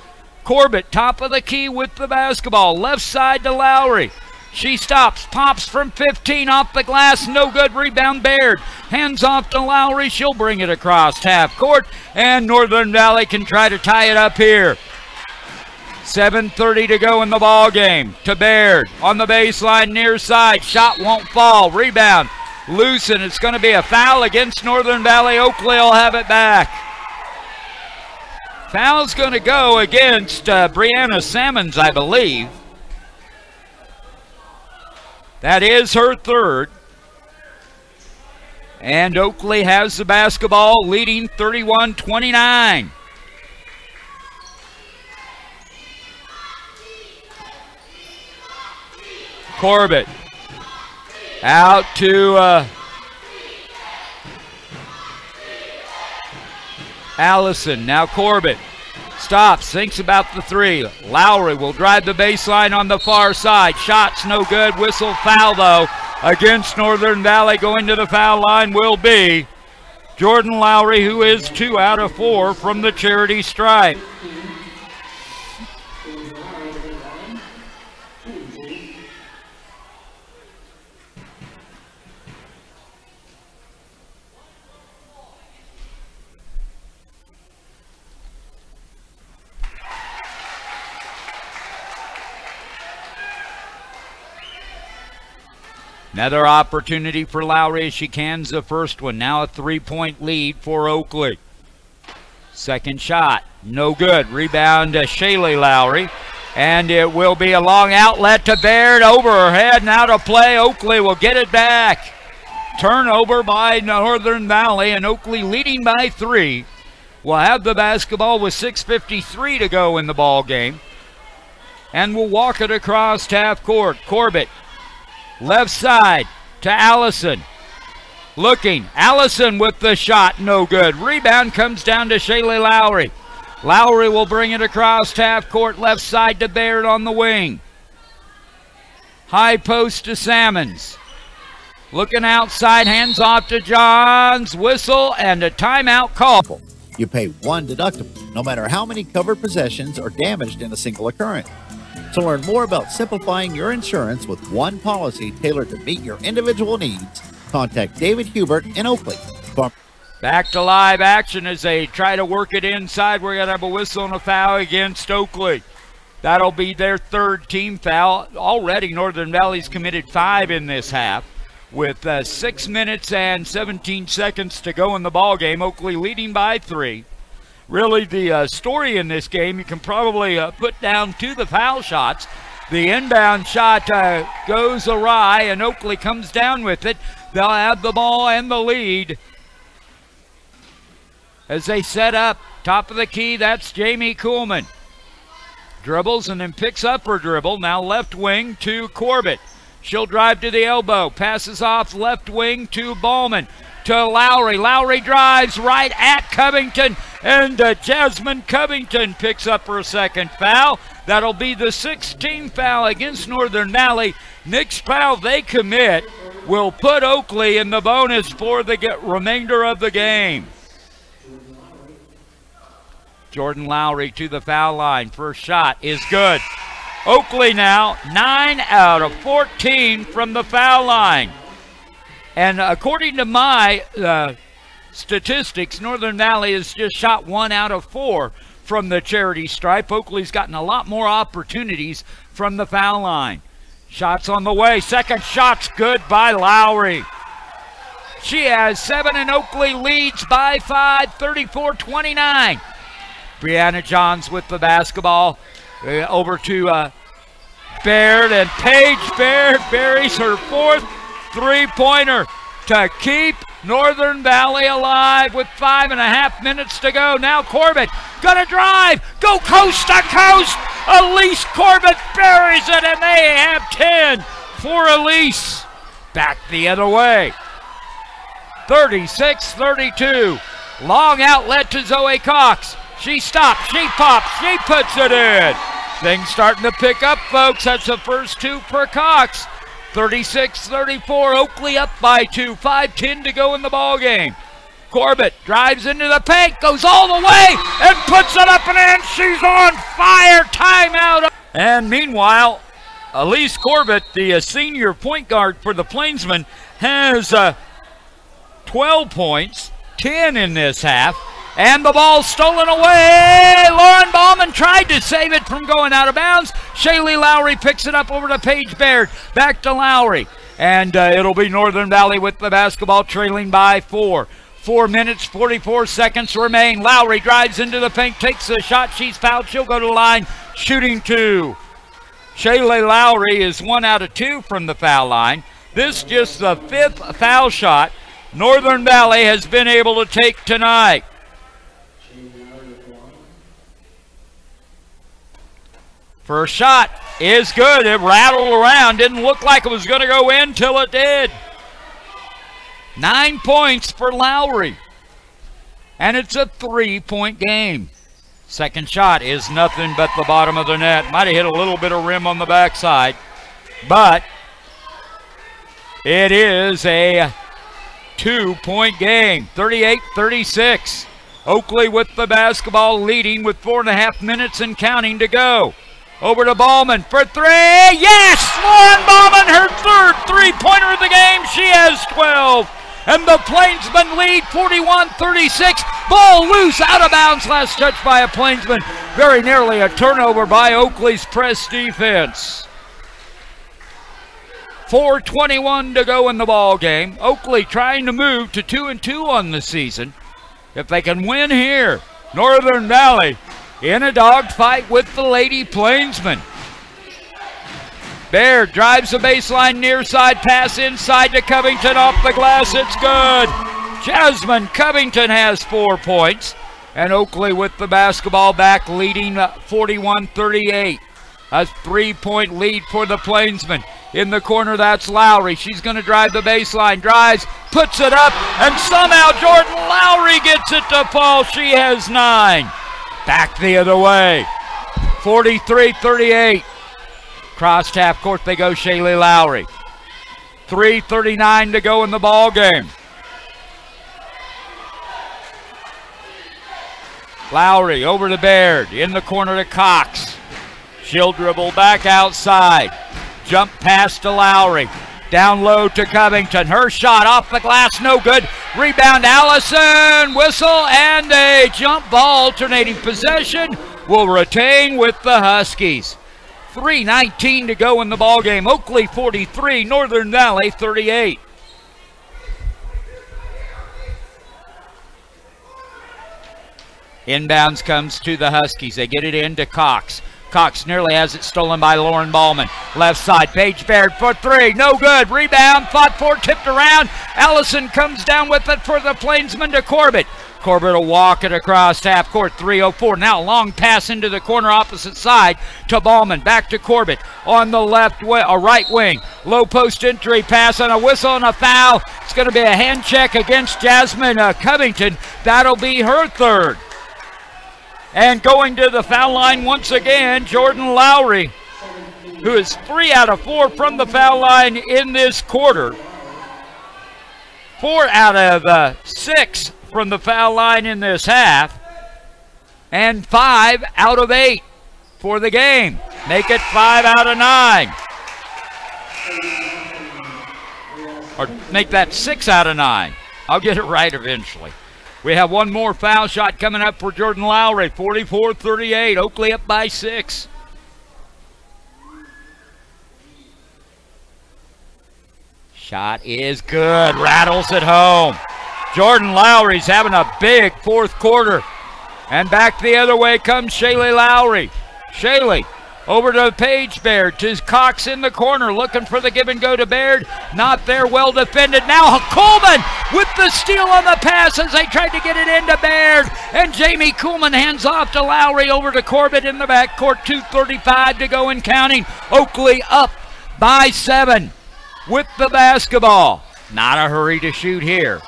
Corbett, top of the key with the basketball. Left side to Lowry. She stops, pops from 15 off the glass, no good. Rebound Baird, hands off to Lowry. She'll bring it across half court, and Northern Valley can try to tie it up here. 7:30 to go in the ball game. To Baird on the baseline, near side. Shot won't fall. Rebound loose, and it's going to be a foul against Northern Valley. Oakley will have it back. Foul's going to go against Brianna Sammons, I believe. That is her third. And Oakley has the basketball, leading 31-29. Corbett out to Allison. Now Corbett stops, thinks about the 3. Lowry will drive the baseline on the far side. Shots no good. Whistle, foul though against Northern Valley. Going to the foul line will be Jordan Lowry, who is 2 out of 4 from the charity stripe. Another opportunity for Lowry as she cans the first one. Now a 3-point lead for Oakley. Second shot, no good. Rebound to Shaylee Lowry. And it will be a long outlet to Baird, over her head, now to play. Oakley will get it back. Turnover by Northern Valley, and Oakley leading by 3. Will have the basketball with 6:53 to go in the ball game. and will walk it across half court. Corbett, left side to Allison. Looking, Allison with the shot, no good. Rebound comes down to Shaylee Lowry. Lowry will bring it across half court, left side to Baird on the wing. High post to Salmons. Looking outside, hands off to Johns. Whistle and a timeout call. You pay one deductible, no matter how many covered possessions are damaged in a single occurrence. To learn more about simplifying your insurance with one policy tailored to meet your individual needs, contact David Hubert in Oakley. Back to live action as they try to work it inside. We're going to have a whistle and a foul against Oakley. That'll be their third team foul. Already Northern Valley's committed 5 in this half. With 6 minutes and 17 seconds to go in the ball game, Oakley leading by 3. Really, the story in this game you can probably put down to the foul shots. The inbound shot goes awry, and Oakley comes down with it. They'll have the ball and the lead as they set up. Top of the key, that's Jamie Kuhlman. Dribbles and then picks up her dribble. Now left wing to Corbett. She'll drive to the elbow. Passes off left wing to Ballman. To Lowry. Lowry drives right at Covington. And Jasmine Covington picks up her second foul. That'll be the 16th foul against Northern Valley. Next foul they commit will put Oakley in the bonus for the remainder of the game. Jordan Lowry to the foul line. First shot is good. Oakley now 9 out of 14 from the foul line. And according to my statistics, Northern Valley has just shot 1 out of 4 from the charity stripe. Oakley's gotten a lot more opportunities from the foul line. Shots on the way. Second shot's good by Lowry. She has 7 and Oakley leads by 5, 34-29. Brianna Johns with the basketball. Over to Baird, and Paige Baird buries her 4th three-pointer to keep Northern Valley alive with 5.5 minutes to go. Now Corbett gonna drive, go coast to coast. Elise Corbett buries it, and they have 10 for Elise. Back the other way. 36-32. Long outlet to Zoe Cox. She stops, she pops, she puts it in. Things starting to pick up, folks. That's the first 2 for Cox. 36-34, Oakley up by 2. 5:10 to go in the ball game. Corbett drives into the paint, goes all the way, and puts it up and in. She's on fire. Timeout. And meanwhile, Elise Corbett, the senior point guard for the Plainsmen, has 12 points, 10 in this half. And the ball stolen away. Lauren Ballman tried to save it from going out of bounds. Shaylee Lowry picks it up over to Paige Baird. Back to Lowry. And it'll be Northern Valley with the basketball trailing by 4. 4 minutes, 44 seconds remain. Lowry drives into the paint, takes the shot. She's fouled. She'll go to the line, shooting 2. Shaylee Lowry is 1 out of 2 from the foul line. This just the 5th foul shot Northern Valley has been able to take tonight. First shot is good. It rattled around. Didn't look like it was going to go in till it did. 9 points for Lowry. And it's a 3-point game. Second shot is nothing but the bottom of the net. Might have hit a little bit of rim on the backside. But it is a 2-point game. 38-36. Oakley with the basketball leading with 4.5 minutes and counting to go. Over to Ballman for 3. Yes! Lauren Ballman, her 3rd three-pointer of the game. She has 12. And the Plainsmen lead 41-36. Ball loose, out of bounds. Last touch by a Plainsman. Very nearly a turnover by Oakley's press defense. 4:21 to go in the ball game. Oakley trying to move to 2-2 on the season. If they can win here, Northern Valley in a dogfight with the Lady Plainsmen. Baird drives the baseline, near side pass inside to Covington, off the glass. It's good. Jasmine Covington has 4 points. And Oakley with the basketball back, leading 41-38. A 3-point lead for the Plainsmen. In the corner, that's Lowry. She's going to drive the baseline. Drives, puts it up, and somehow Jordan Lowry gets it to fall. She has 9. Back the other way. 43-38. Crossed half court they go, Shaylee Lowry. 3:39 to go in the ball game. Lowry over to Baird. In the corner to Cox. She'll dribble back outside. Jump pass to Lowry. Down low to Covington. Her shot off the glass, no good. Rebound Allison. Whistle and a jump ball. Alternating possession will retain with the Huskies. 3:19 to go in the ball game. Oakley 43, Northern Valley 38. Inbounds comes to the Huskies. They get it into Cox. Cox nearly has it stolen by Lauren Ballman. Left side, Paige Baird for 3. No good. Rebound, fought for, tipped around. Allison comes down with it for the Plainsmen to Corbett. Corbett will walk it across half court. 3:04. Now a long pass into the corner opposite side to Ballman. Back to Corbett on the right wing. Low post entry pass and a whistle and a foul. It's going to be a hand check against Jasmine Covington. That'll be her 3rd. And going to the foul line once again, Jordan Lowry, who is 3 out of 4 from the foul line in this quarter. 4 out of 6 from the foul line in this half. And 5 out of 8 for the game. Make it 5 out of 9. Or make that 6 out of 9. I'll get it right eventually. We have one more foul shot coming up for Jordan Lowry. 44-38. Oakley up by 6. Shot is good. Rattles it home. Jordan Lowry's having a big 4th quarter. And back the other way comes Shaylee Lowry. Shaylee over to Paige Baird, to Cox in the corner, looking for the give and go to Baird. Not there, well defended. Now Coleman with the steal on the pass as they tried to get it into Baird. And Jamie Kuhlman hands off to Lowry over to Corbett in the backcourt. 2:35 to go and counting. Oakley up by 7 with the basketball. Not a hurry to shoot here.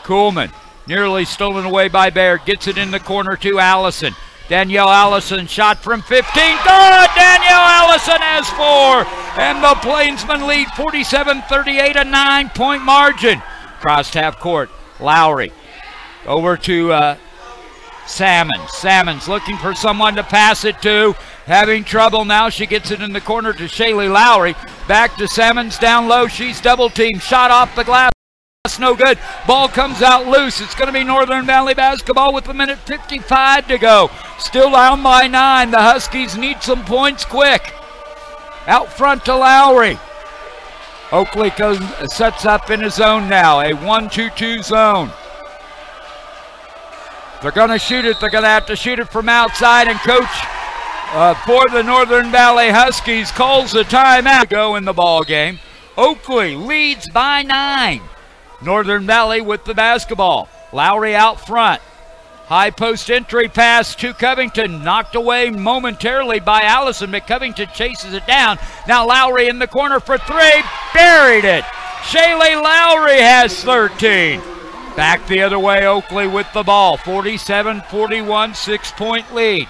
Kuhlman nearly stolen away by Baird. Gets it in the corner to Allison. Danielle Allison shot from 15. Good! Danielle Allison has 4. And the Plainsmen lead 47-38, a 9-point margin. Crossed half court. Lowry over to Salmons. Salmons looking for someone to pass it to. Having trouble now. She gets it in the corner to Shaylee Lowry. Back to Salmons down low. She's double teamed. Shot off the glass. No good. Ball comes out loose. It's going to be Northern Valley basketball with 1:55 to go. Still down by 9. The Huskies need some points quick. Out front to Lowry. Oakley sets up in a zone now. A 1-2-2 zone. They're going to shoot it. They're going to have to shoot it from outside. And coach for the Northern Valley Huskies calls a timeout to go in the ball game. Oakley leads by 9. Northern Valley with the basketball. Lowry out front. High post entry pass to Covington. Knocked away momentarily by Allison, but Covington chases it down. Now Lowry in the corner for 3. Buried it. Shaylee Lowry has 13. Back the other way, Oakley with the ball. 47-41, 6-point lead.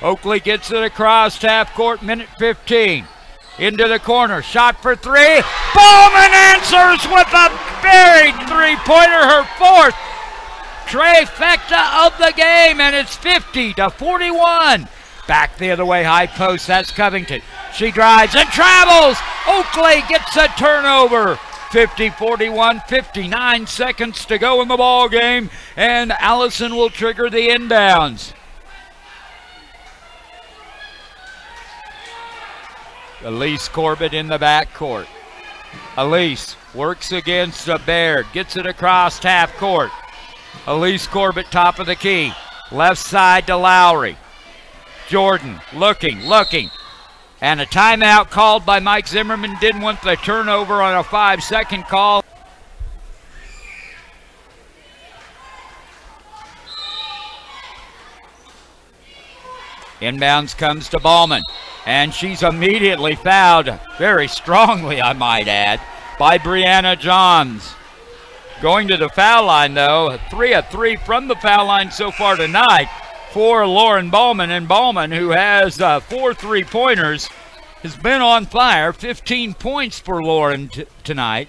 Oakley gets it across half court, 1:15. Into the corner, shot for 3. Bowman answers with a buried 3-pointer, her 4th trifecta of the game, and it's 50-41. Back the other way, high post, that's Covington. She drives and travels. Oakley gets a turnover. 50-41, 59 seconds to go in the ball game, and Allison will trigger the inbounds. Elise Corbett in the backcourt. Elise works against Baird, gets it across half court. Elise Corbett top of the key. Left side to Lowry. Jordan looking. And a timeout called by Mike Zimmerman. Didn't want the turnover on a 5-second call. Inbounds comes to Ballman. And she's immediately fouled, very strongly, I might add, by Brianna Johns. Going to the foul line, though, 3 of 3 from the foul line so far tonight for Lauren Ballman. And Ballman, who has 4 3-pointers, has been on fire. 15 points for Lauren tonight.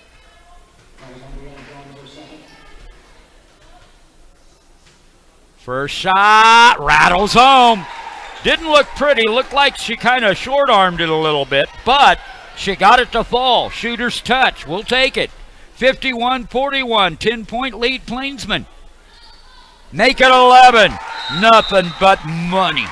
First shot, rattles home. Didn't look pretty, looked like she kind of short-armed it a little bit, but she got it to fall. Shooter's touch, we'll take it. 51-41, 10-point lead Plainsmen. Make it 11, nothing but money.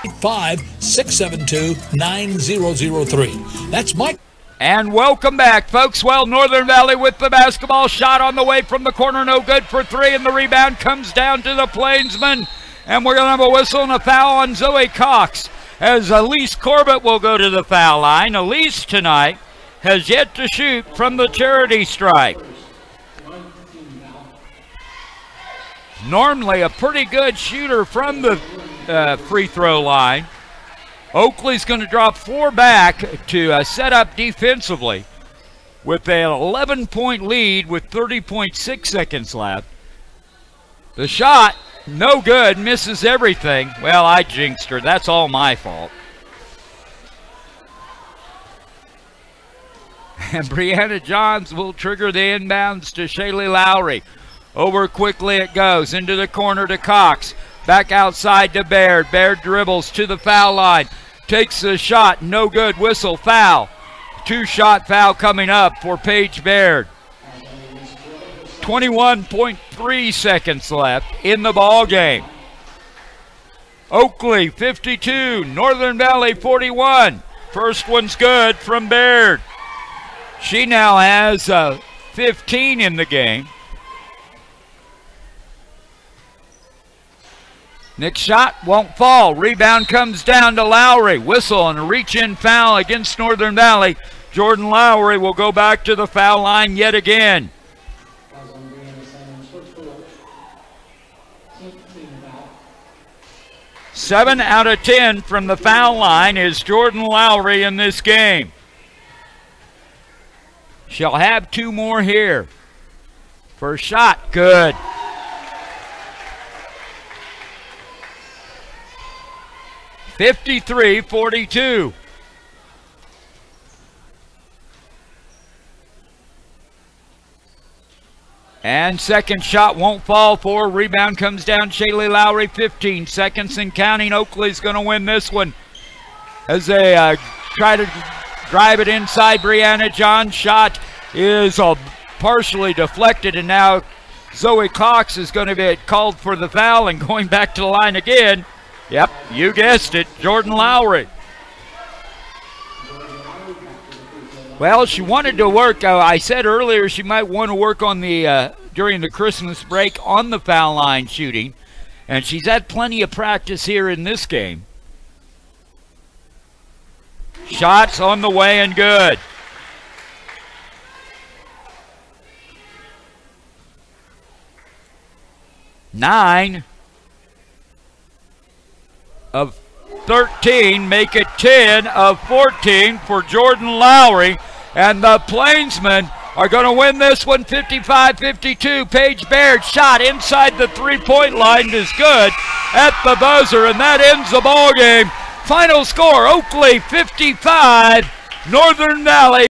5-672-9003. That's Mike. And welcome back, folks. Well, Northern Valley with the basketball. Shot on the way from the corner, no good for 3, and the rebound comes down to the Plainsmen. And we're going to have a whistle and a foul on Zoe Cox, as Elise Corbett will go to the foul line. Elise tonight has yet to shoot from the charity stripe. Normally a pretty good shooter from the free throw line. Oakley's going to drop 4 back to set up defensively with an 11-point lead with 30.6 seconds left. The shot, no good, misses everything. Well, I jinxed her. That's all my fault. And Brianna Johns will trigger the inbounds to Shaylee Lowry. Over quickly it goes, into the corner to Cox. Back outside to Baird. Baird dribbles to the foul line. Takes the shot, no good, whistle, foul. 2-shot foul coming up for Paige Baird. 21.3 seconds left in the ball game. Oakley 52, Northern Valley 41. First one's good from Baird. She now has 15 in the game. Next shot won't fall. Rebound comes down to Lowry. Whistle and a reach-in foul against Northern Valley. Jordan Lowry will go back to the foul line yet again. 7 out of 10 from the foul line is Jordan Lowry in this game. She'll have 2 more here. First shot, good. (53-42). And second shot won't fall for. Rebound comes down. Shaylee Lowry, 15 seconds and counting. Oakley's going to win this one as they try to drive it inside. Brianna John's shot is partially deflected, and now Zoe Cox is going to be called for the foul and going back to the line again. Yep, you guessed it, Jordan Lowry. Well, she wanted to work. I said earlier she might want to work on the during the Christmas break on the foul line shooting, and she's had plenty of practice here in this game. Shots on the way and good. Nine of 13, make it 10 of 14 for Jordan Lowry, and the Plainsmen are going to win this one 55-52. Paige Baird shot inside the three-point line is good at the buzzer, and that ends the ball game. Final score, Oakley 55, Northern Valley